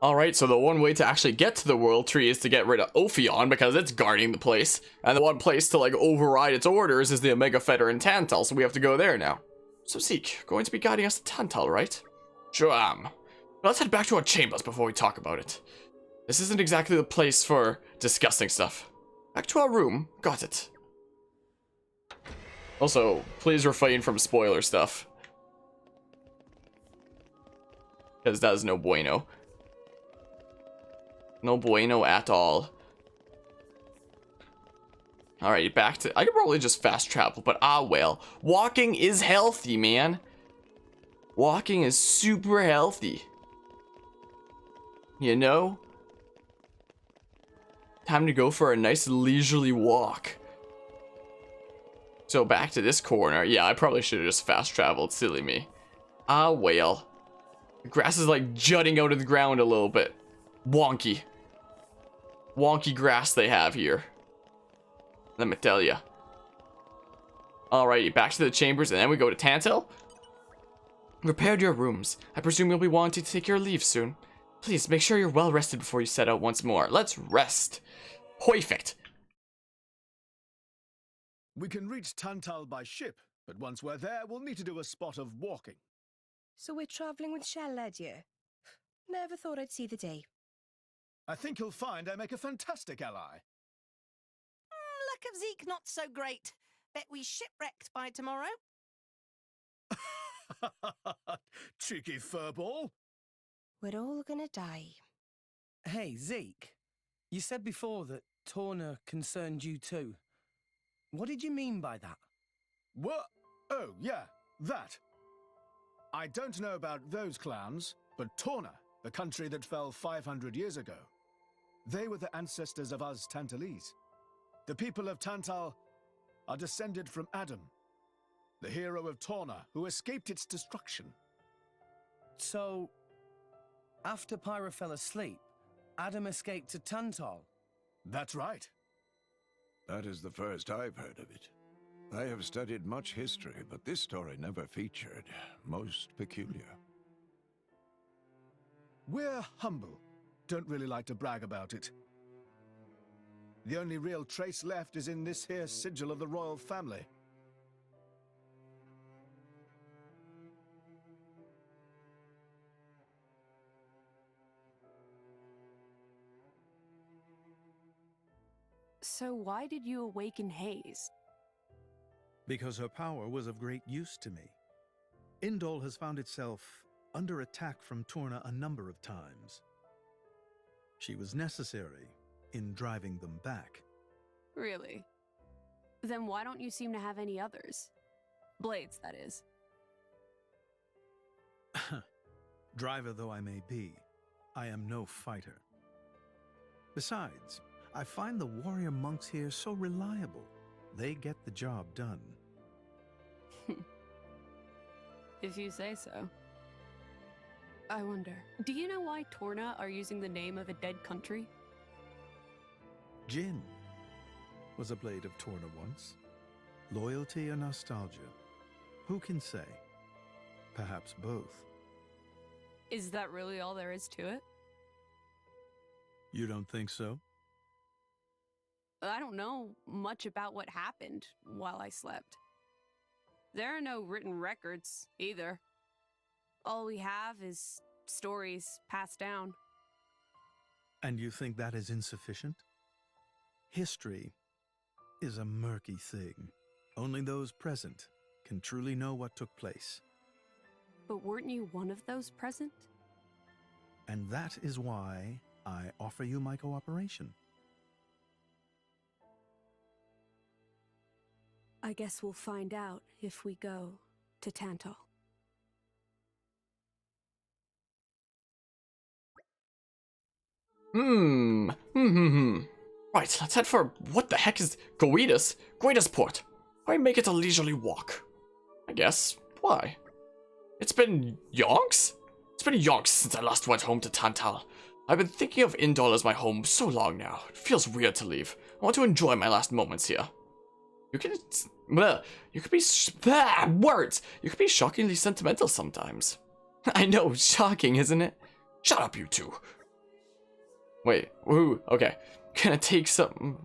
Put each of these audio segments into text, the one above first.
Alright, so the one way to actually get to the World Tree is to get rid of Ophion because it's guarding the place. And the one place to, like, override its orders is the Omega Fetter in Tentacle, so we have to go there now. So Zeke, going to be guiding us to Tentacle, right? Sure am. Let's head back to our chambers before we talk about it. This isn't exactly the place for discussing stuff. Back to our room. Got it. Also, please refrain from spoiler stuff. Because that is no bueno. No bueno at all. Alright, back to... I could probably just fast travel, but well. Walking is healthy, man. Walking is super healthy. You know? Time to go for a nice leisurely walk. So back to this corner. Yeah, I probably should have just fast traveled. Silly me. Well. The grass is like jutting out of the ground a little bit. Wonky. Wonky grass they have here. Let me tell ya. Alrighty, back to the chambers, and then we go to Tentacle. Repaired your rooms. I presume you'll be wanting to take your leave soon. Please make sure you're well rested before you set out once more. Let's rest. Perfect. We can reach Tentacle by ship, but once we're there, we'll need to do a spot of walking. So we're travelling with Telethia. Never thought I'd see the day. I think you'll find I make a fantastic ally. Luck of Zeke not so great. Bet we shipwrecked by tomorrow. Cheeky furball. We're all gonna die. Hey, Zeke. You said before that Torna concerned you too. What did you mean by that? What? Oh, yeah, that. I don't know about those clans, but Torna, the country that fell 500 years ago, they were the ancestors of us Tantalese. The people of Tentacle are descended from Adam, the hero of Torna who escaped its destruction. So, after Pyra fell asleep, Adam escaped to Tentacle? That's right. That is the first I've heard of it. I have studied much history, but this story never featured. Most peculiar. We're humble. Don't really like to brag about it. The only real trace left is in this here sigil of the royal family. So why did you awaken Haze? Because her power was of great use to me. Indol has found itself under attack from Torna a number of times. She was necessary in driving them back. Really? Then why don't you seem to have any others? Blades, that is. Driver though I may be, I am no fighter. Besides, I find the warrior monks here so reliable. They get the job done. If you say so. I wonder, do you know why Torna are using the name of a dead country? Jin was a blade of Torna once. Loyalty or nostalgia? Who can say? Perhaps both. Is that really all there is to it? You don't think so? I don't know much about what happened while I slept. There are no written records, either. All we have is stories passed down. And you think that is insufficient? History is a murky thing. Only those present can truly know what took place. But weren't you one of those present? And that is why I offer you my cooperation. I guess we'll find out if we go to Tentacle. Right, let's head for... What the heck is... Goetus? Goetus Port. Why make it a leisurely walk? I guess. Why? It's been yonks? It's been yonks since I last went home to Tentacle. I've been thinking of Indol as my home so long now. It feels weird to leave. I want to enjoy my last moments here. You can... You could be... Words! You could be shockingly sentimental sometimes. I know, shocking, isn't it? Shut up, you two. Wait, ooh, okay. Gonna take some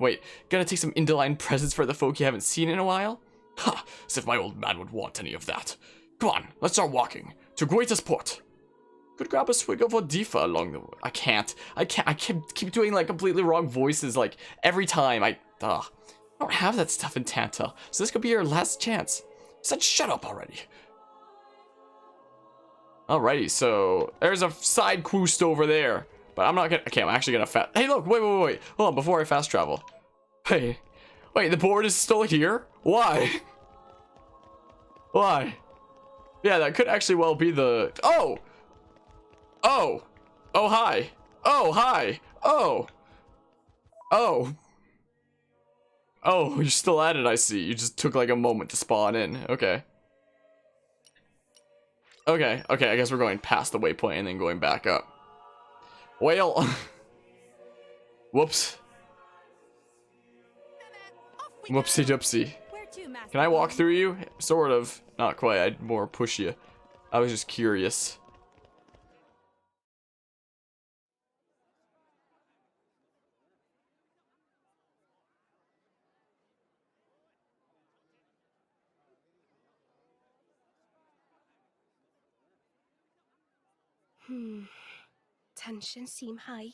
Indoline presents for the folk you haven't seen in a while? Ha! As if my old man would want any of that. Come on, let's start walking. To greatest port. Could grab a swig of Odifa along the way. I can't. I keep doing like completely wrong voices like every time. I don't have that stuff in Tanta, so this could be your last chance. I said shut up already. Alrighty, so there's a side quest over there. But I'm not gonna, okay, I'm actually gonna fast. Hey, look, wait. Hold on, before I fast travel. Hey, wait, the board is still here? Why? Why? Yeah, that could actually well be the, oh, hi. Oh, you're still at it, I see. You just took like a moment to spawn in. Okay, I guess we're going past the waypoint and then going back up. Well, whoops. Whoopsie doopsie. Can I walk through you? Sort of. Not quite. I'd more push you. I was just curious. Tensions seem high.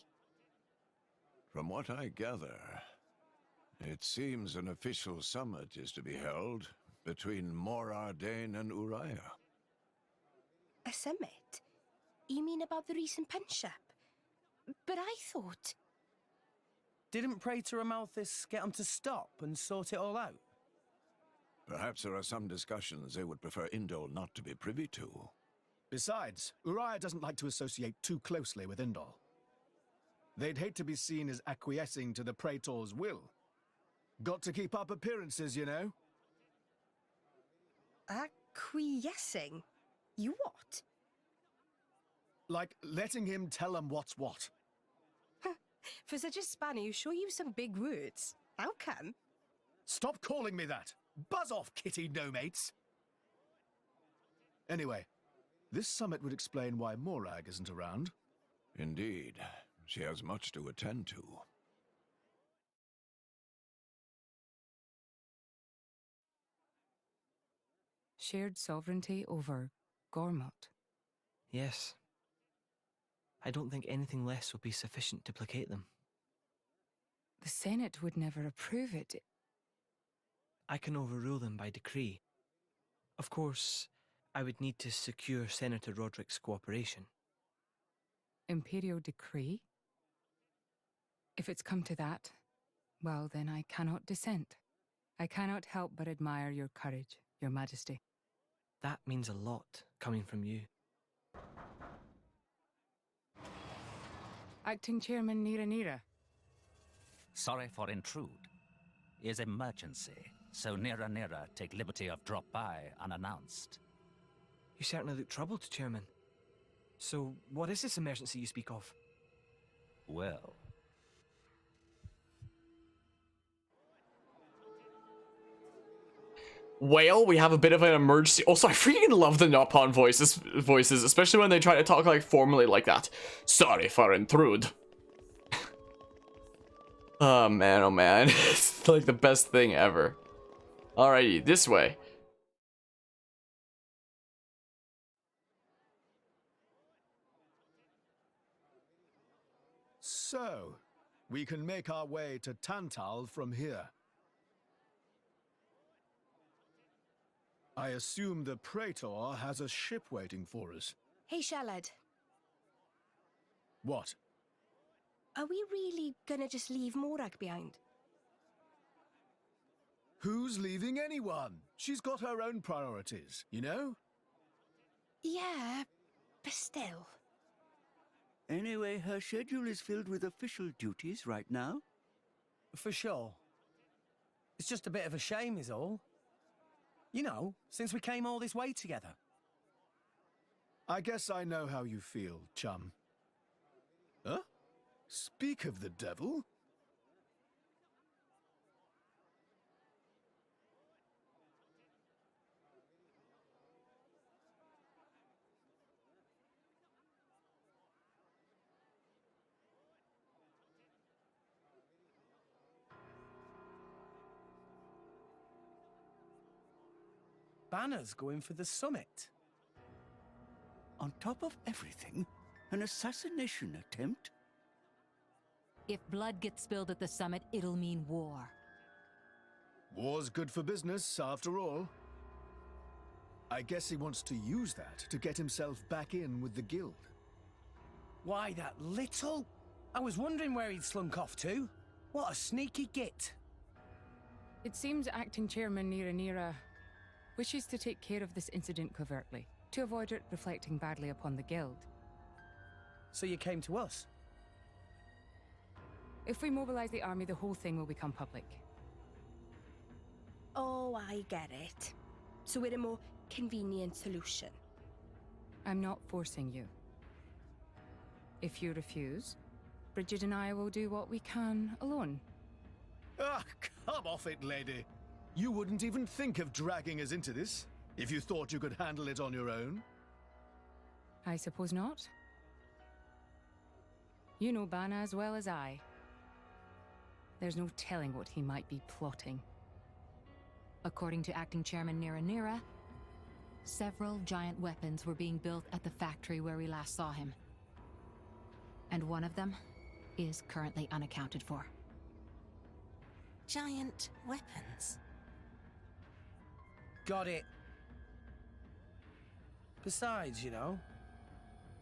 From what I gather, it seems an official summit is to be held between Mor Ardain and Uriah. A summit? You mean about the recent punch-up? But I thought... Didn't Praetor Amalthus get him to stop and sort it all out? Perhaps there are some discussions they would prefer Indol not to be privy to. Besides, Uriah doesn't like to associate too closely with Indol. They'd hate to be seen as acquiescing to the Praetor's will. Got to keep up appearances, you know? Acquiescing? You what? Like letting him tell them what's what. For such a spanner, you sure use some big words. How come? Stop calling me that! Buzz off, kitty no-mates! Anyway, this summit would explain why Morag isn't around. Indeed, she has much to attend to. Shared sovereignty over Gormott. Yes. I don't think anything less will be sufficient to placate them. The Senate would never approve it. I can overrule them by decree. Of course, I would need to secure Senator Roderick's cooperation. Imperial decree? If it's come to that, well then I cannot dissent. I cannot help but admire your courage, your majesty. That means a lot, coming from you. Acting Chairman Nira. Sorry for intrude. Is emergency, so Nira take liberty of drop by unannounced. You certainly look troubled, Chairman. So, what is this emergency you speak of? Well... Well, we have a bit of an emergency. Also, I freaking love the Nopon voices, especially when they try to talk like formally like that. Sorry for intrude. Oh man, it's like the best thing ever. Alrighty, this way. So, we can make our way to Tentacle from here. I assume the Praetor has a ship waiting for us. Hey, Shalad. What? Are we really gonna just leave Morag behind? Who's leaving anyone? She's got her own priorities, you know? Yeah, but still. Anyway, her schedule is filled with official duties right now. For sure. It's just a bit of a shame is all. You know, since we came all this way together. I guess I know how you feel, chum. Huh? Speak of the devil? Banners going for the summit. On top of everything, an assassination attempt? If blood gets spilled at the summit, it'll mean war. War's good for business, after all. I guess he wants to use that to get himself back in with the guild. Why, that little? I was wondering where he'd slunk off to. What a sneaky git. It seems Acting Chairman Nira wishes to take care of this incident covertly, to avoid it reflecting badly upon the guild. So you came to us? If we mobilize the army, the whole thing will become public. Oh, I get it. So we're a more convenient solution. I'm not forcing you. If you refuse, Brighid and I will do what we can alone. Ah, come off it, lady. You wouldn't even think of dragging us into this, if you thought you could handle it on your own. I suppose not. You know Bana as well as I. There's no telling what he might be plotting. According to Acting Chairman Nira, several giant weapons were being built at the factory where we last saw him. And one of them is currently unaccounted for. Giant weapons. Got it. Besides, you know,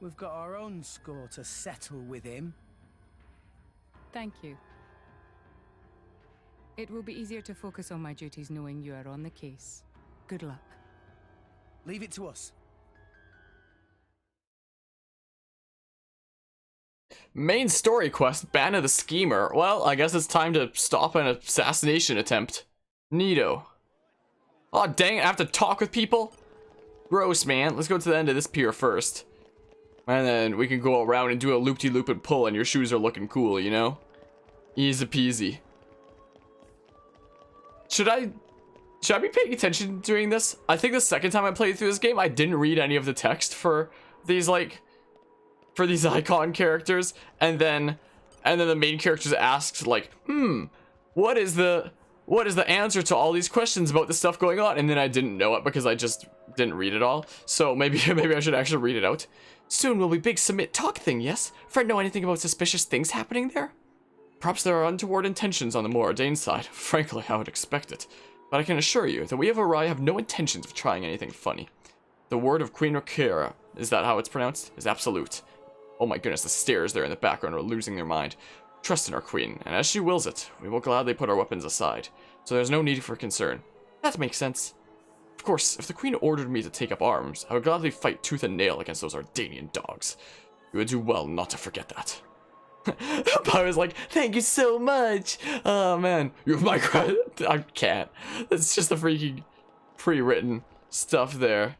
we've got our own score to settle with him. Thank you. It will be easier to focus on my duties knowing you are on the case. Good luck. Leave it to us. Main story quest, Bana the Schemer. Well, I guess it's time to stop an assassination attempt. Neato. Oh dang it, I have to talk with people? Gross, man. Let's go to the end of this pier first. And then we can go around and do a loop-de-loop and pull and your shoes are looking cool, you know? Easy peasy. Should I be paying attention during this? I think the second time I played through this game, I didn't read any of the text for these, like, for these icon characters, and then the main characters asked, like, what is the answer to all these questions about the stuff going on? And then I didn't know it because I just didn't read it all. So maybe I should actually read it out. Soon will be big submit talk thing, yes? Friend, know anything about suspicious things happening there? Perhaps there are untoward intentions on the more ordained side. Frankly, I would expect it. But I can assure you that we of Arai have no intentions of trying anything funny. The word of Queen Rakira, is that how it's pronounced? Is absolute. Oh my goodness, the stairs there in the background are losing their mind. Trust in our queen, and as she wills it, we will gladly put our weapons aside. So there's no need for concern. That makes sense. Of course, if the queen ordered me to take up arms, I would gladly fight tooth and nail against those Ardainian dogs. You would do well not to forget that. I was like, thank you so much. Oh man, you have my credit. I can't. It's just the freaking pre-written stuff there.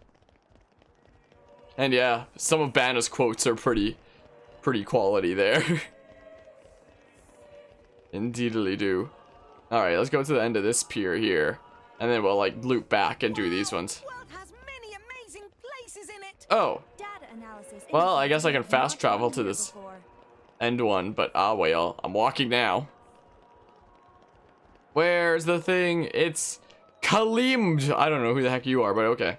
And yeah, some of Bana's quotes are pretty quality there. Indeedly do. Alright, let's go to the end of this pier here. And then we'll like loop back and do these ones. Has many amazing places in it. Oh. Well, I guess I can fast travel to this end one, but well, I'm walking now. Where's the thing? It's Kalimd. I don't know who the heck you are, but okay.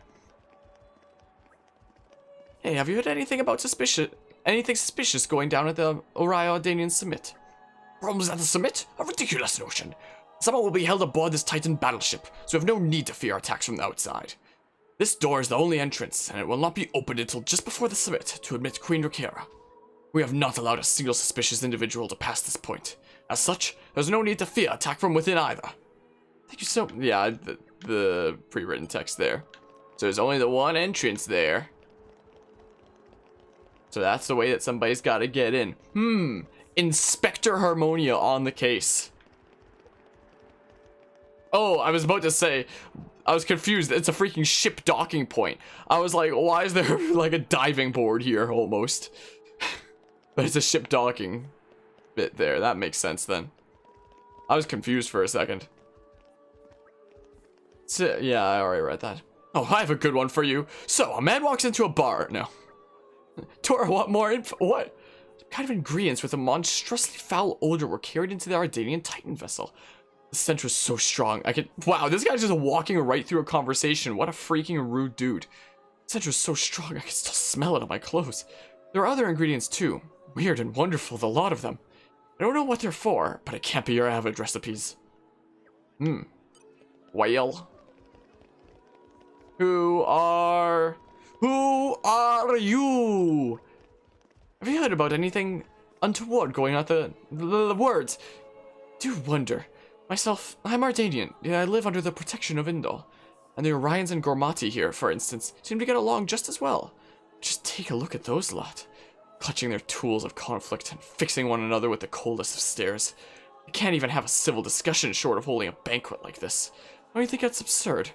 Hey, have you heard anything suspicious going down at the Ardainian summit? Problems at the summit? A ridiculous notion. Someone will be held aboard this Titan battleship, so we have no need to fear attacks from the outside. This door is the only entrance, and it will not be opened until just before the summit to admit Queen Rakira. We have not allowed a single suspicious individual to pass this point. As such, there's no need to fear attack from within either. Thank you so... Yeah, the pre-written text there. So there's only the one entrance there. So that's the way that somebody's got to get in. Inspector Harmonia on the case. Oh, I was about to say... I was confused. It's a freaking ship docking point. I was like, why is there like a diving board here almost? But it's a ship docking bit there. That makes sense then. I was confused for a second. So, yeah, I already read that. Oh, I have a good one for you. So, a man walks into a bar. No. Tora, what more info? What? What kind of ingredients with a monstrously foul odor were carried into the Ardainian Titan vessel? The stench was so strong. Wow, this guy's just walking right through a conversation. What a freaking rude dude. The stench was so strong, I can still smell it on my clothes. There are other ingredients too. Weird and wonderful, the lot of them. I don't know what they're for, but it can't be your average recipes. Well. Who are you? Have you heard about anything untoward going on at the words? Do wonder. Myself, I'm Ardainian. I live under the protection of Indol. And the Orions and Gormati here, for instance, seem to get along just as well. Just take a look at those lot. Clutching their tools of conflict and fixing one another with the coldest of stares. They can't even have a civil discussion short of holding a banquet like this. Don't you think that's absurd?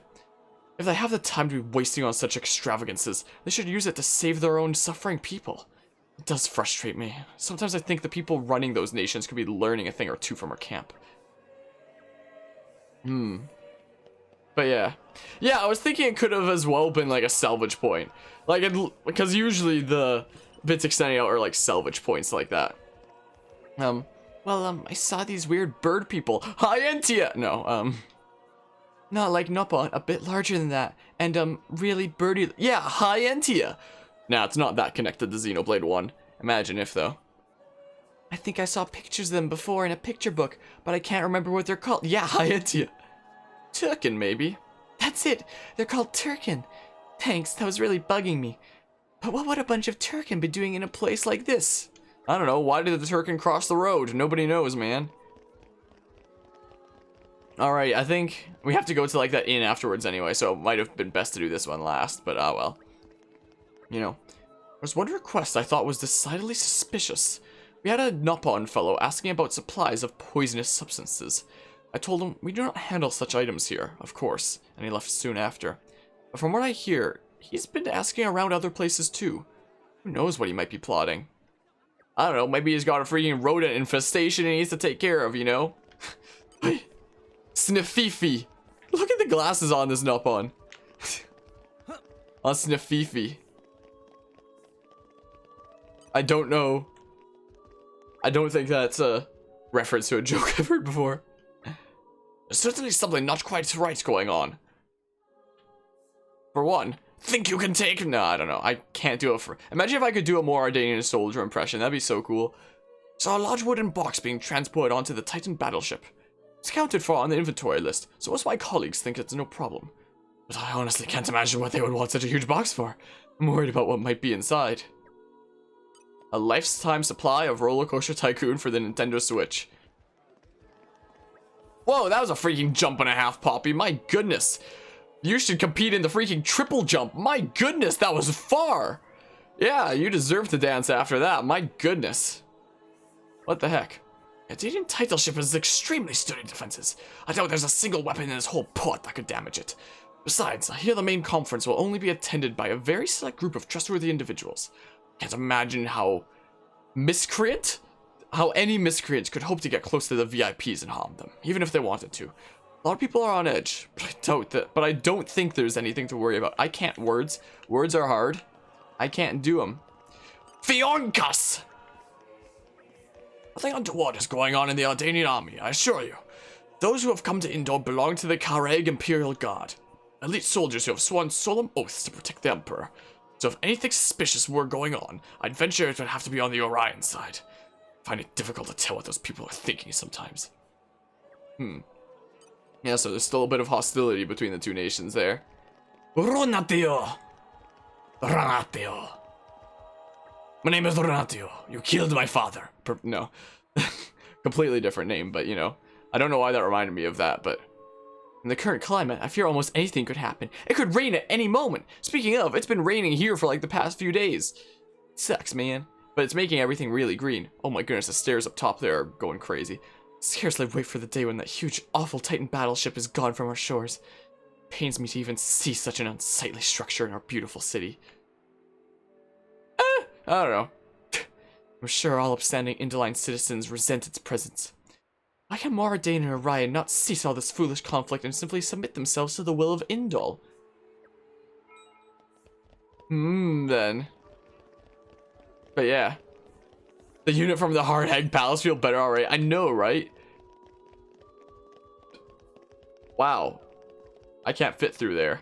If they have the time to be wasting on such extravagances, they should use it to save their own suffering people. It does frustrate me. Sometimes I think the people running those nations could be learning a thing or two from our camp. But yeah. Yeah, I was thinking it could have as well been like a salvage point. Like, because usually the bits extending out are like salvage points like that. I saw these weird bird people. Hyentia! No, not like Noppa, a bit larger than that. And, really birdy. Yeah, Hyentia! Nah, it's not that connected to Xenoblade 1. Imagine if, though. I think I saw pictures of them before in a picture book, but I can't remember what they're called. Yeah, Hyentia. Turkin, maybe. That's it. They're called Turkin. Thanks, that was really bugging me. But what would a bunch of Turkin be doing in a place like this? I don't know. Why did the Turkin cross the road? Nobody knows, man. Alright, I think we have to go to like that inn afterwards anyway, so it might have been best to do this one last, but well. You know, there's one request I thought was decidedly suspicious. We had a Nopon fellow asking about supplies of poisonous substances. I told him we do not handle such items here, of course, and he left soon after. But from what I hear, he's been asking around other places too. Who knows what he might be plotting? I don't know, maybe he's got a freaking rodent infestation he needs to take care of, you know? Sniffifi. Look at the glasses on this Nopon. On Sniffifi. I don't know. I don't think that's a reference to a joke I've heard before. There's certainly something not quite right going on. For one, think you can take? No, I don't know. I can't do it for... Imagine if I could do a more Ardainian soldier impression. That'd be so cool. Saw a large wooden box being transported onto the Titan battleship. It's accounted for on the inventory list, so most of my colleagues think it's no problem. But I honestly can't imagine what they would want such a huge box for. I'm worried about what might be inside. A lifetime supply of Roller Coaster Tycoon for the Nintendo Switch. Whoa, that was a freaking jump and a half, Poppy. My goodness. You should compete in the freaking triple jump. My goodness, that was far. Yeah, you deserve to dance after that. My goodness. What the heck? Ardainian title ship has extremely sturdy defenses. I doubt there's a single weapon in this whole port that could damage it. Besides, I hear the main conference will only be attended by a very select group of trustworthy individuals. Can't imagine how any miscreants could hope to get close to the VIPs and harm them, even if they wanted to. A lot of people are on edge, but I don't think there's anything to worry about. I can't words. Words are hard. I can't do them. Fionkas! Nothing untoward is going on in the Ardainian army, I assure you. Those who have come to Indor belong to the Kareg Imperial Guard. Elite soldiers who have sworn solemn oaths to protect the Emperor. So if anything suspicious were going on, I'd venture it would have to be on the Orion side. I find it difficult to tell what those people are thinking sometimes. Yeah, so there's still a bit of hostility between the two nations there. Ronatio! Ronatio. My name is Ronatio. You killed my father. No. Completely different name, but you know. I don't know why that reminded me of that, but... In the current climate, I fear almost anything could happen. It could rain at any moment. Speaking of, it's been raining here for like the past few days. It sucks, man. But it's making everything really green. Oh my goodness, the stairs up top there are going crazy. Scarcely wait for the day when that huge, awful Titan battleship is gone from our shores. It pains me to even see such an unsightly structure in our beautiful city. I don't know. I'm sure all upstanding Indoline citizens resent its presence. Why can Ardainian and Orion not cease all this foolish conflict and simply submit themselves to the will of Indol? Then. But yeah. The unit from the Hard Egg Palace feel better already. I know, right? Wow. I can't fit through there.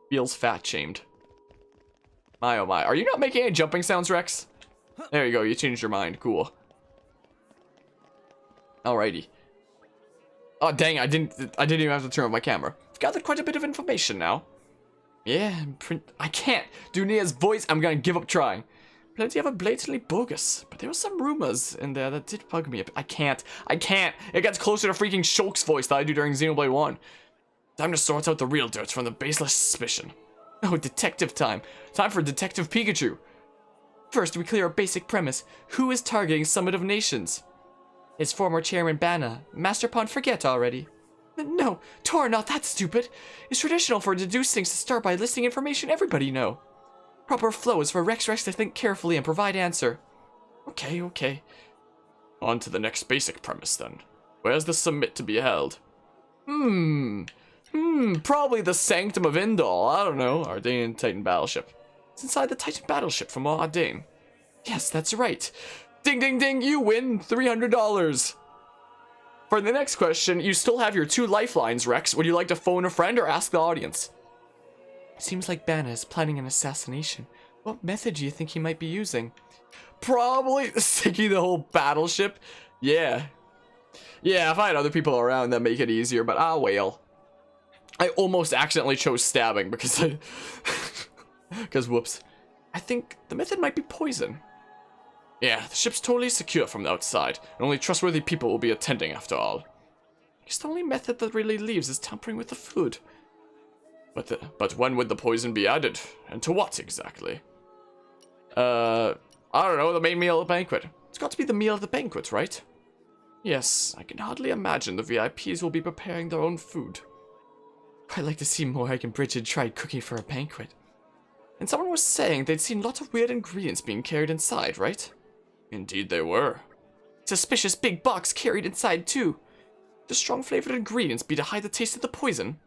Feels fat-shamed. My oh my. Are you not making any jumping sounds, Rex? There you go. You changed your mind. Cool. Alrighty. Oh, dang. I didn't even have to turn on my camera. I've gathered quite a bit of information now. Yeah, I can't do Nia's voice. I'm gonna give up trying. Plenty of it blatantly bogus, but there were some rumors in there that did bug me a bit. I can't. It gets closer to freaking Shulk's voice that I do during Xenoblade 1. Time to sort out the real dirt from the baseless suspicion. Oh, detective time. Time for Detective Pikachu. First, we clear a basic premise. Who is targeting Summit of Nations? It's former chairman Bana. Master Pond forget already. No, Tora, not that stupid. It's traditional for deduce things to start by listing information everybody know. Proper flow is for Rex to think carefully and provide answer. Okay. On to the next basic premise then. Where's the summit to be held? Probably the Sanctum of Indol. I don't know. Ardainian Titan battleship. It's inside the Titan battleship from Ardain. Yes, that's right. Ding, ding, ding, you win $300. For the next question, you still have your 2 lifelines, Rex. Would you like to phone a friend or ask the audience? Seems like Bana is planning an assassination. What method do you think he might be using? Probably sinking the whole battleship. Yeah, if I had other people around, that'd make it easier, but ah, well. I almost accidentally chose stabbing because because whoops. I think the method might be poison. Yeah, the ship's totally secure from the outside, and only trustworthy people will be attending after all. I guess the only method that really leaves is tampering with the food. But when would the poison be added? And to what exactly? I don't know, the main meal of the banquet. It's got to be the meal of the banquet, right? Yes, I can hardly imagine the VIPs will be preparing their own food. I'd like to see Morag and Brighid try cooking for a banquet. And someone was saying they'd seen lots of weird ingredients being carried inside, right? Indeed they were. Suspicious big box carried inside too. The strong flavored ingredients be to hide the taste of the poison.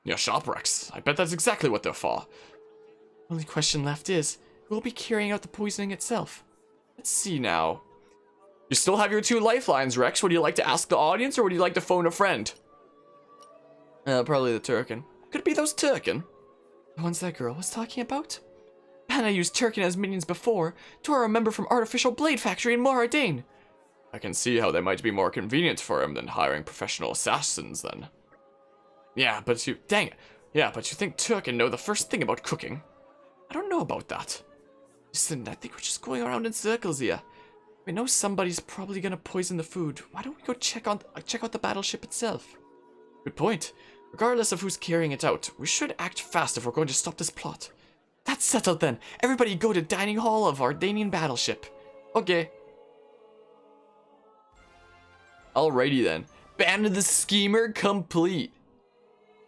Yeah, shop Rex. I bet that's exactly what they're for. Only question left is, who will be carrying out the poisoning itself? Let's see now. You still have your 2 lifelines, Rex. Would you like to ask the audience or would you like to phone a friend? Probably the Turkin. Could it be those Turkin? The ones that girl was talking about? Bana used Turkin as minions before. Tora, a member from Artificial Blade Factory in Ardain. I can see how they might be more convenient for him than hiring professional assassins then. Yeah, but you... Dang it. Yeah, but you think Turkin know the first thing about cooking? I don't know about that. Listen, I think we're just going around in circles here. We know somebody's probably gonna poison the food. Why don't we go check out the battleship itself? Good point. Regardless of who's carrying it out, we should act fast if we're going to stop this plot. That's settled then. Everybody go to dining hall of Ardainian battleship. Okay. Alrighty then. Band of the Schemer complete.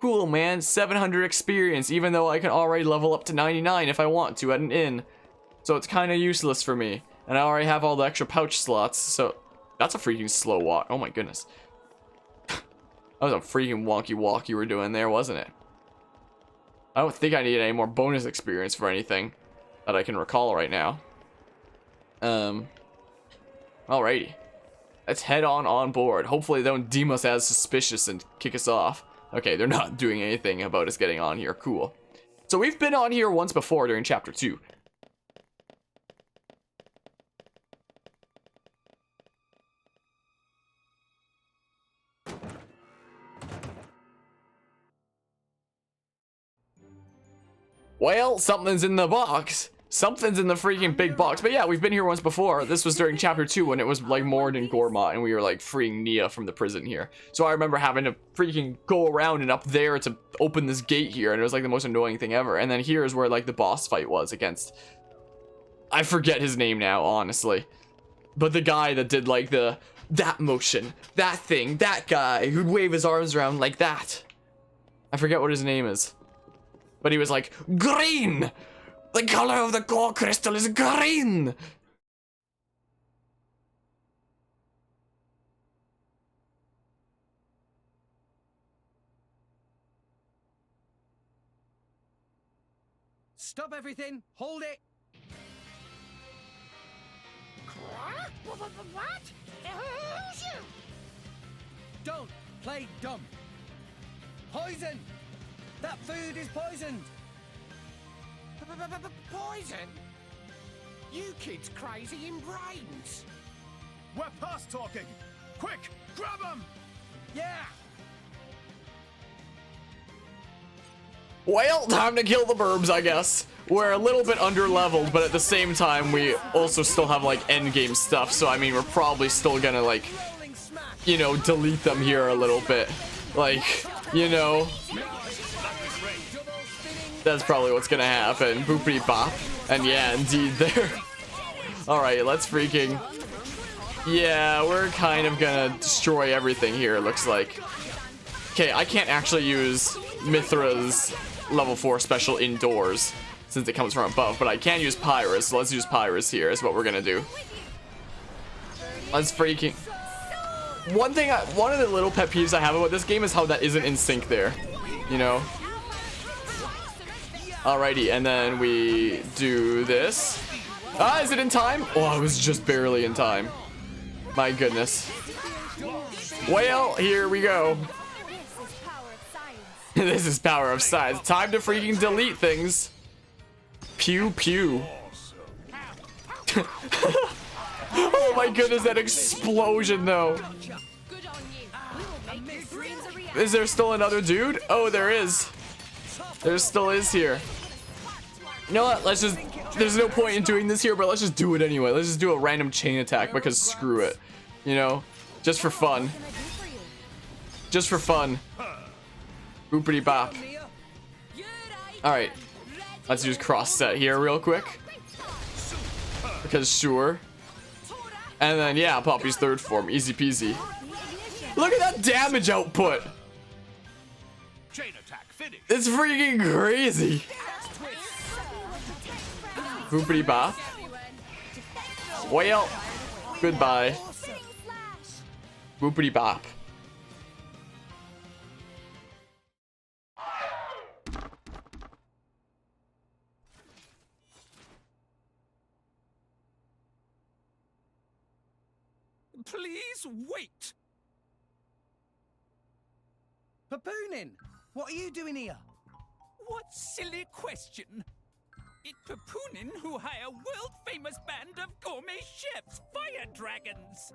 Cool, man. 700 experience, even though I can already level up to 99 if I want to at an inn. So it's kind of useless for me. And I already have all the extra pouch slots, so... That's a freaking slow walk. Oh my goodness. That was a freaking wonky walk you were doing there, wasn't it? I don't think I need any more bonus experience for anything that I can recall right now. Alrighty. Let's head on board. Hopefully they don't deem us as suspicious and kick us off. Okay, they're not doing anything about us getting on here. Cool. So we've been on here once before during chapter 2. Well, something's in the box. Something's in the freaking big box. But yeah, we've been here once before. This was during chapter 2 when it was like Mord and Gorma and we were like freeing Nia from the prison here. So I remember having to freaking go around and up there to open this gate here, and it was like the most annoying thing ever. And then here is where like the boss fight was against... I forget his name now, honestly. But the guy that did like that motion, that thing, that guy who'd wave his arms around like that. I forget what his name is. But he was like, green! The color of the core crystal is green! Stop everything! Hold it! What? Don't play dumb. Poison! That food is poisoned! Poison? You kids crazy in brains. We're past talking. Quick, grab him! Yeah! Well, time to kill the burbs, I guess. We're a little bit under-leveled, but at the same time, we also still have, like, endgame stuff. So, I mean, we're probably still gonna, like, you know, delete them here a little bit. Like, you know. That's probably what's gonna happen. Boopity bop. And yeah, indeed, there. Alright, let's freaking... Yeah, we're kind of gonna destroy everything here, it looks like. Okay, I can't actually use Mithra's level 4 special indoors since it comes from above, but I can use Pyrus, so let's use Pyrus here is what we're gonna do. Let's freaking... One of the little pet peeves I have about this game is how that isn't in sync there, you know? Alrighty, and then we do this. Ah, is it in time? Oh, I was just barely in time. My goodness. Well, here we go. This is power of science. Time to freaking delete things. Pew pew. Oh my goodness, that explosion though. Is there still another dude? Oh, there is. There still is here. You know what? Let's just... There's no point in doing this here, but let's just do it anyway. Let's just do a random chain attack because screw it. You know? Just for fun. Just for fun. Boopity bop. Alright. Let's use cross set here real quick. Because sure. And then, yeah, Poppy's third form. Easy peasy. Look at that damage output. It's freaking crazy. Boopity bop. Well, goodbye. Boopity bop. Please wait. Papoonin, what are you doing here? What silly question. It's Papoonin who hire world-famous band of gourmet chefs, fire dragons.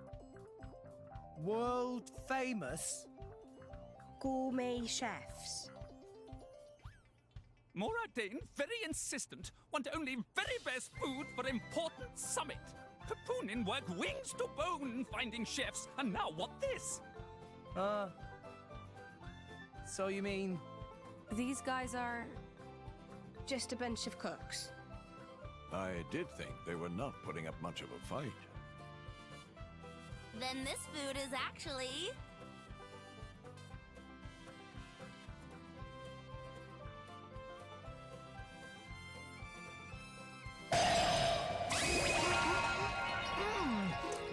World famous? Gourmet chefs. Ardainian, very insistent, want only very best food for important summit. Papoonin work wings to bone finding chefs, and now what this? So you mean... These guys are... Just a bunch of cooks. I did think they were not putting up much of a fight. Then this food is actually...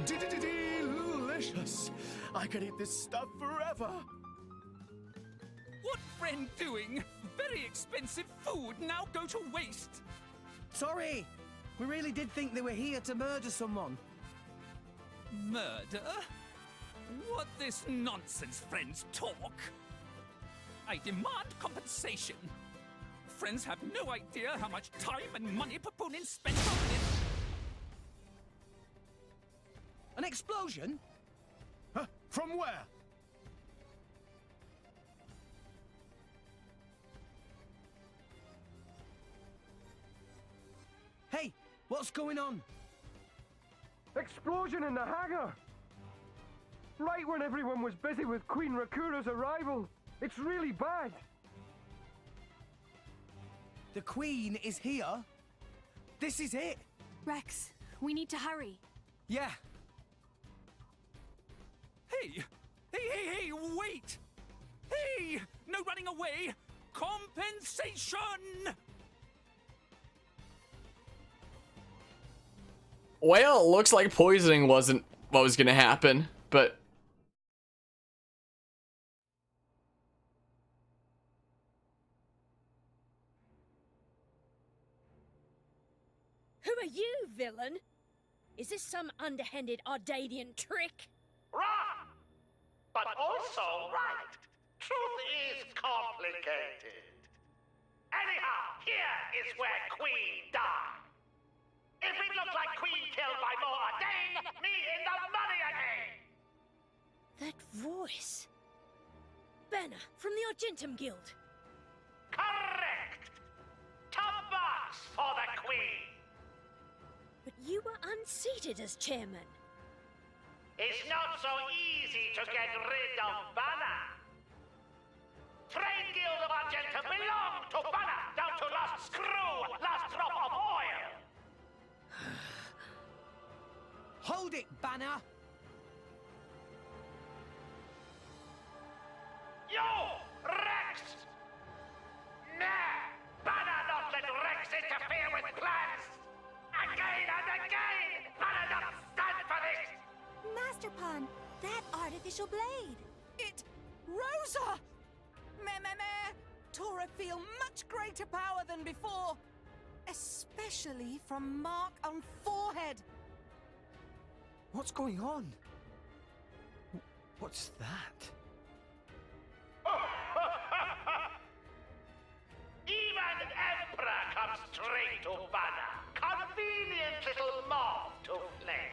Delicious! I could eat this stuff forever! What friend doing? Very expensive food now go to waste. Sorry, we really did think they were here to murder someone. Murder? What this nonsense friends talk? I demand compensation. Friends have no idea how much time and money Papoonin spent on this. An explosion? Huh? From where? Hey, what's going on? Explosion in the hangar! Right when everyone was busy with Queen Rakura's arrival. It's really bad. The Queen is here? This is it? Rex, we need to hurry. Yeah. Hey, wait! Hey, no running away! Compensation! Well, it looks like poisoning wasn't what was gonna happen, but... Who are you, villain? Is this some underhanded Ardainian trick? Wrong! But also right. Truth is complicated. Anyhow, here is where Queen died. If it looks like Queen killed by more Ardain, me in the money again! That voice. Banner from the Argentum Guild. Correct! Top marks for the Queen! But you were unseated as chairman. It's not so easy to get rid of Banner. Trade Guild of Argentum belong to Banner, down to last screw, last drop of oil! Hold it, Banner! You! Rex! Nah! Banner not let Rex interfere with plans! Again and again! Banner not stand for this! Master Pawn, that artificial blade. It... Rosa! Meh. Tora feel much greater power than before. Especially from mark on forehead. What's going on? What's that? Even Emperor comes straight to Banner. Convenient little mob to play.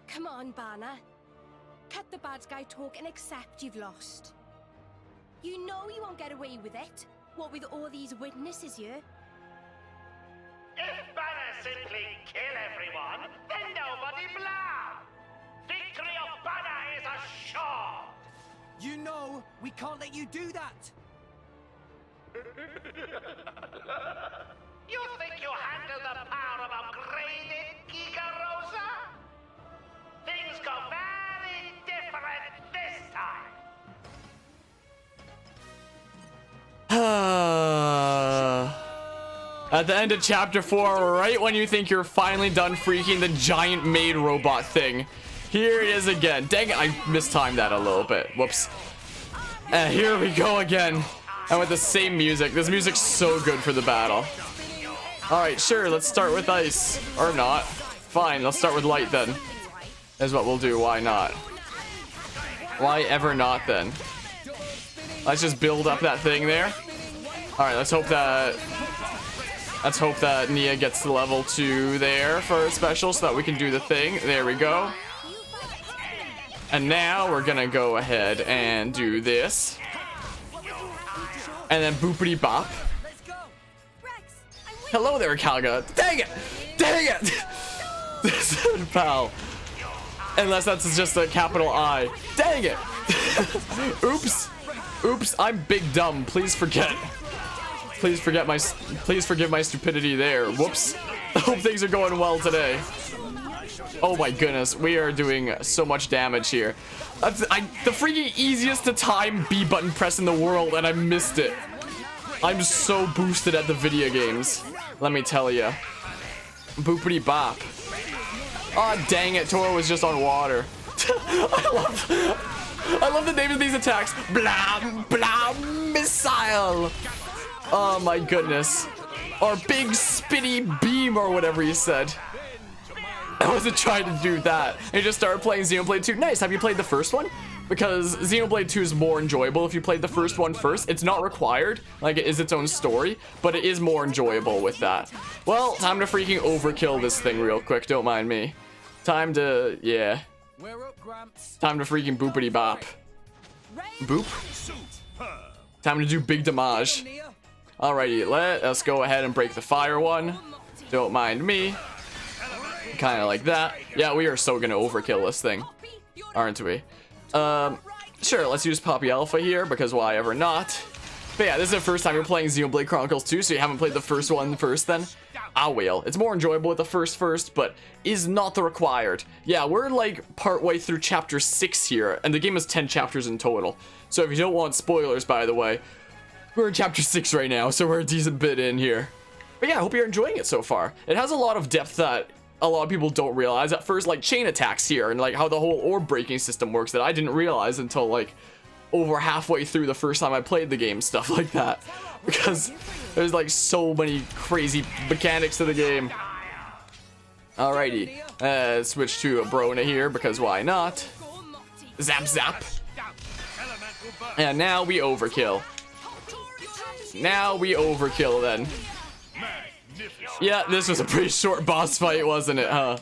Come on, Banner. Cut the bad guy talk and accept you've lost. You know you won't get away with it. What with all these witnesses here? If Banner simply kill everyone, then nobody blow. Victory of Banner is assured. You know we can't let you do that. You think you handle the power of upgraded Giga Rosa? Things go very different this time. At the end of chapter 4, right when you think you're finally done freaking the giant maid robot thing, here it is again. Dang it, I mistimed that a little bit. Whoops. And here we go again. And with the same music. This music's so good for the battle. Alright, sure, let's start with ice. Or not. Fine, let's start with light then. Is what we'll do, why not? Why ever not then? Let's just build up that thing there. Alright, let's hope that Nia gets to level 2 there for a special so that we can do the thing. There we go. And now we're gonna go ahead and do this. And then boopity bop. Hello there, Kalga. Dang it! Dang it! Pal. Unless that's just a capital I. Dang it! Oops. Oops, I'm big dumb. Please forget. Please forgive my stupidity there. Whoops. I hope things are going well today. Oh my goodness, we are doing so much damage here. The freaking easiest to time B button press in the world, and I missed it. I'm so boosted at the video games. Let me tell ya. Boopity bop. Aw, oh, dang it, Tora was just on water. I love the name of these attacks. Blam, blam, missile. Oh my goodness. Or big spinny beam or whatever you said. I wasn't trying to do that. I just started playing Xenoblade 2. Nice, have you played the first one? Because Xenoblade 2 is more enjoyable if you played the first one first. It's not required, like it is its own story, but it is more enjoyable with that. Well, time to freaking overkill this thing real quick, don't mind me. Time to, yeah. Time to freaking boopity bop. Boop. Time to do big damage. Alrighty, let us go ahead and break the fire one. Don't mind me. Kind of like that. Yeah, we are so gonna overkill this thing, aren't we? Sure, let's use Poppy Alpha here, because why ever not? But yeah, this is the first time you're playing Xenoblade Chronicles 2, so you haven't played the first one first then? Ah well, it's more enjoyable with the first, but is not the required. Yeah, we're like partway through chapter 6 here, and the game is 10 chapters in total. So if you don't want spoilers, by the way, we're in chapter 6 right now, so we're a decent bit in here. But yeah, I hope you're enjoying it so far. It has a lot of depth that a lot of people don't realize at first, like chain attacks here, and like how the whole orb breaking system works that I didn't realize until like over halfway through the first time I played the game, stuff like that. Because there's like so many crazy mechanics to the game. Alrighty, switch to a Brona here, because why not? Zap zap. And now we overkill. Now we overkill then. Yeah, this was a pretty short boss fight, wasn't it, huh?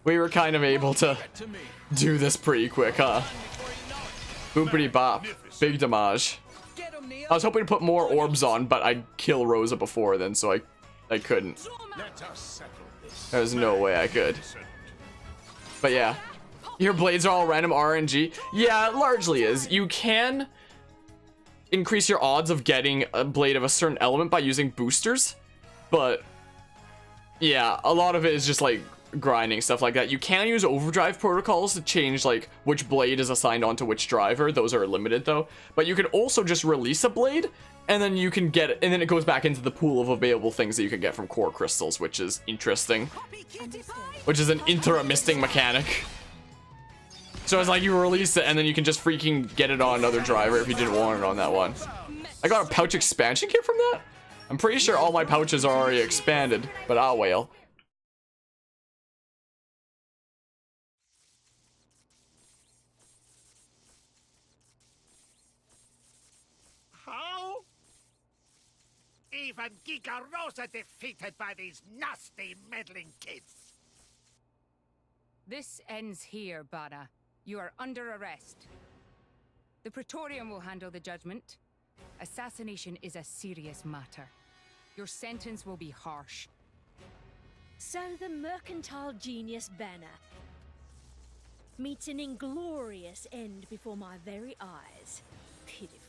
We were kind of able to do this pretty quick, huh? Boopity bop. Big damage. I was hoping to put more orbs on, but I'd kill Rosa before then, so I couldn't. There's no way I could. But yeah. Your blades are all random RNG. Yeah, it largely is. You can increase your odds of getting a blade of a certain element by using boosters. But yeah, a lot of it is just like grinding, stuff like that. You can use overdrive protocols to change like which blade is assigned onto which driver. Those are limited though. But you can also just release a blade and then you can get it, and then it goes back into the pool of available things that you can get from core crystals, which is interesting. Which is an intra-misting mechanic. So it's like you release it and then you can just freaking get it on another driver if you didn't want it on that one. I got a pouch expansion kit from that? I'm pretty sure all my pouches are already expanded, but ah well. How? Even Giga Rosa defeated by these nasty meddling kids. This ends here, Bana. You are under arrest. The Praetorium will handle the judgment. Assassination is a serious matter. Your sentence will be harsh. So the mercantile genius Banner meets an inglorious end before my very eyes. Pitiful.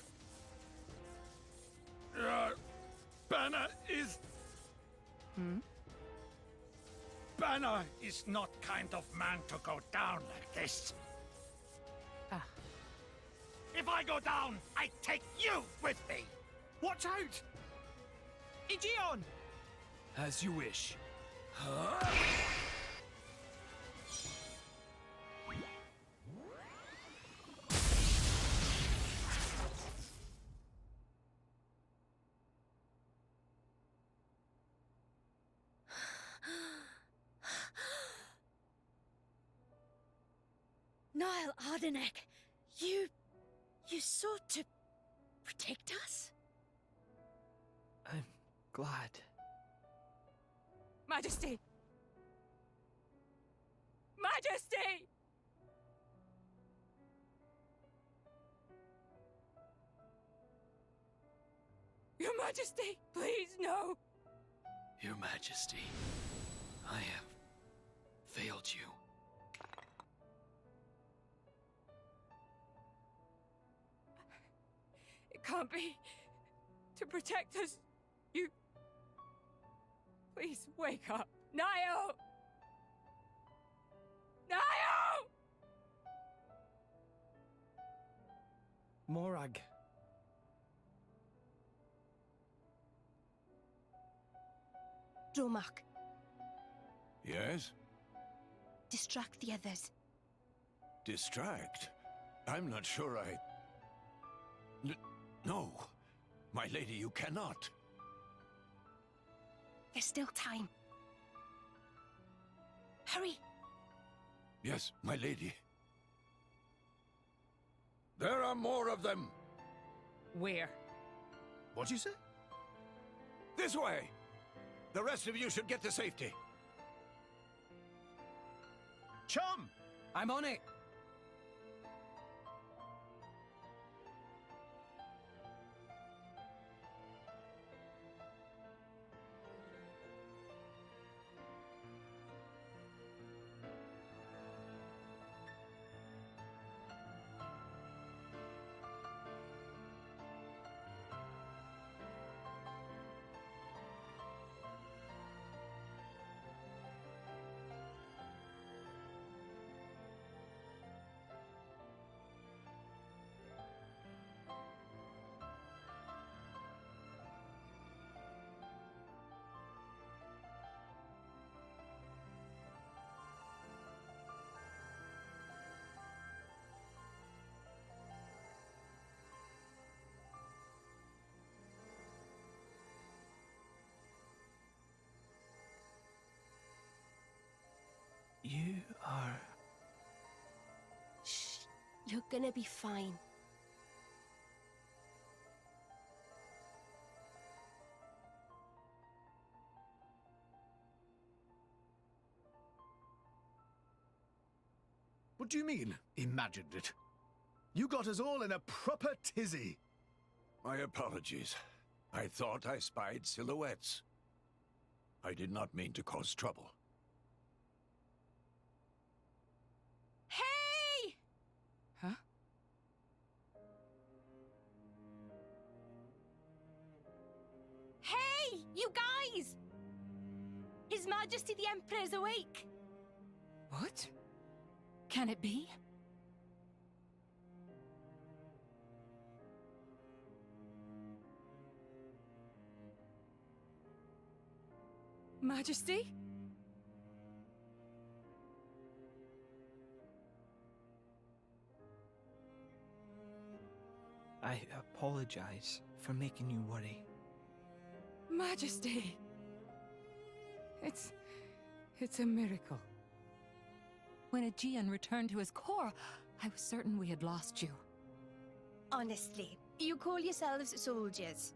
Banner is... Banner is not kind of man to go down like this. If I go down, I take you with me. Watch out! Aegeon! As you wish. Niall Ardainian, you sought to protect us? I'm glad. Majesty! Majesty! Your Majesty, please, no! Your Majesty, I have failed you. It can't be. To protect us, you... Please, wake up. Niall! Niall! Morag. Dromak, Yes? distract the others. Distract? I'm not sure I... No. My lady, you cannot. There's still time. Hurry. Yes, my lady. There are more of them. Where? What'd you say? This way. The rest of you should get to safety. Chum! I'm on it. You are... Shh. You're gonna be fine. What do you mean, imagined it? You got us all in a proper tizzy. My apologies. I thought I spied silhouettes. I did not mean to cause trouble. Hey! Huh? Hey, you guys! His Majesty the Emperor is awake. What? Can it be? Majesty? I apologize for making you worry. Majesty! It's a miracle. When Aegean returned to his core, I was certain we had lost you. Honestly, you call yourselves soldiers.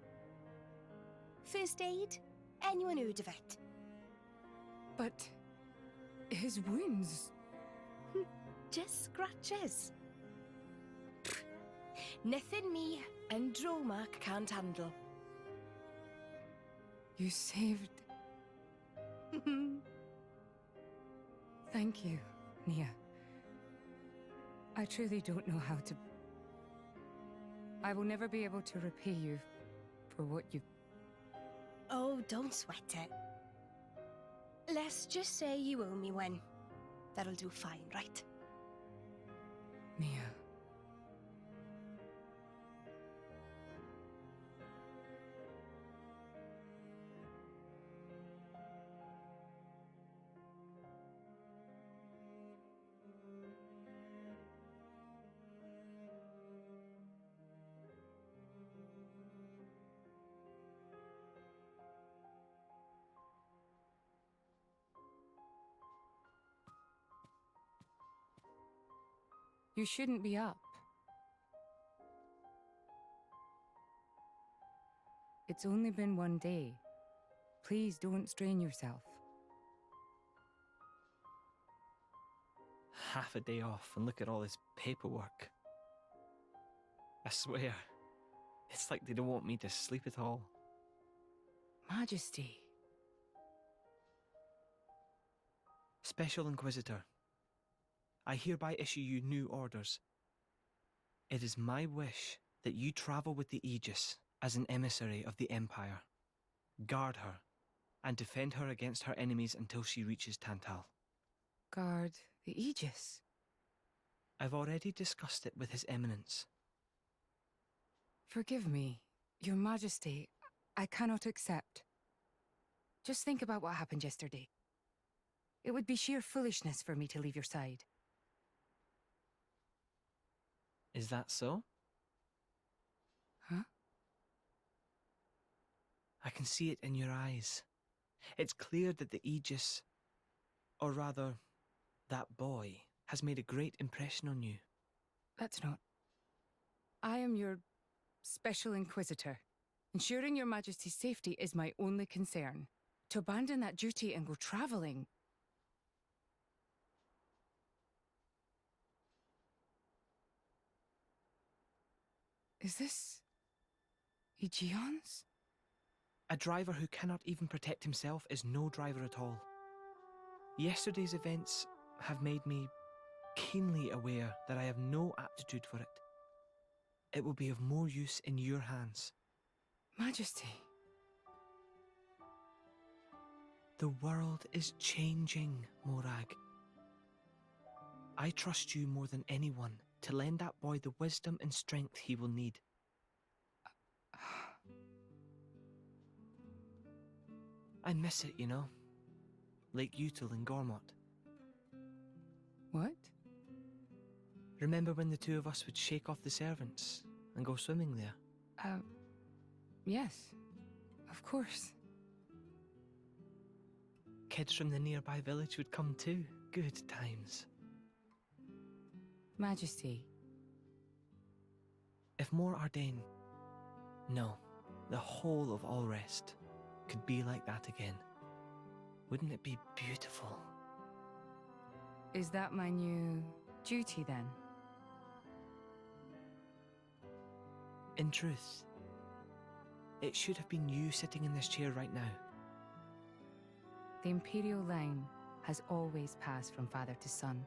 First aid? Anyone heard of it? But his wounds... Just scratches. Nothing me and Dromark can't handle. You saved... Thank you, Nia. I truly don't know how to... I will never be able to repay you for what you... Oh, don't sweat it. Let's just say you owe me one. That'll do fine, right? Nia. You shouldn't be up. It's only been one day. Please don't strain yourself. Half a day off and look at all this paperwork. I swear, it's like they don't want me to sleep at all. Majesty. Special Inquisitor, I hereby issue you new orders. It is my wish that you travel with the Aegis as an emissary of the Empire. Guard her, and defend her against her enemies until she reaches Tentacle. Guard the Aegis? I've already discussed it with His Eminence. Forgive me, Your Majesty. I cannot accept. Just think about what happened yesterday. It would be sheer foolishness for me to leave your side. Is that so? Huh? I can see it in your eyes. It's clear that the Aegis, or rather, that boy, has made a great impression on you. That's not. I am your Special Inquisitor. Ensuring Your Majesty's safety is my only concern. To abandon that duty and go traveling... Is this... Aegeon's? A driver who cannot even protect himself is no driver at all. Yesterday's events have made me keenly aware that I have no aptitude for it. It will be of more use in your hands. Majesty. The world is changing, Morag. I trust you more than anyone to lend that boy the wisdom and strength he will need. I miss it, you know. Lake Util and Gormott. What? Remember when the two of us would shake off the servants and go swimming there? Yes. Of course. Kids from the nearby village would come too. Good times. Majesty. If more Ardain, no, the whole of Allrest, could be like that again, wouldn't it be beautiful? Is that my new Duty, then? In truth, it should have been you sitting in this chair right now. The Imperial line has always passed from father to son.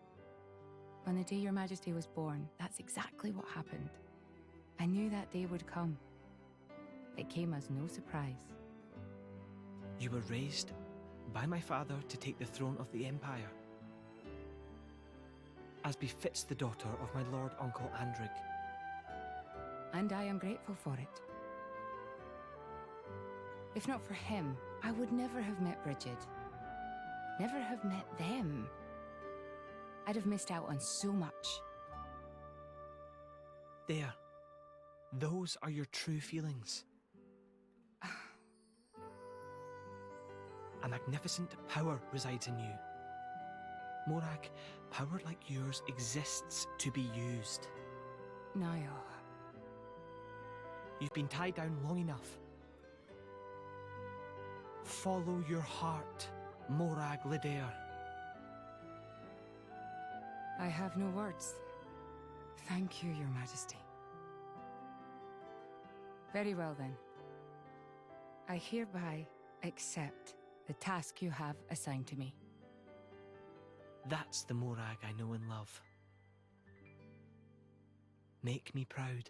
On the day your Majesty was born, that's exactly what happened. I knew that day would come. It came as no surprise. You were raised by my father to take the throne of the Empire, as befits the daughter of my Lord Uncle Andrig. And I am grateful for it. If not for him, I would never have met Brighid. Never have met them. I'd have missed out on so much. There. Those are your true feelings. A magnificent power resides in you. Morag, power like yours exists to be used. Niall. You've been tied down long enough. Follow your heart, Morag Lidair. I have no words. Thank you, Your Majesty. Very well, then. I hereby accept the task you have assigned to me. That's the Morag I know and love. Make me proud.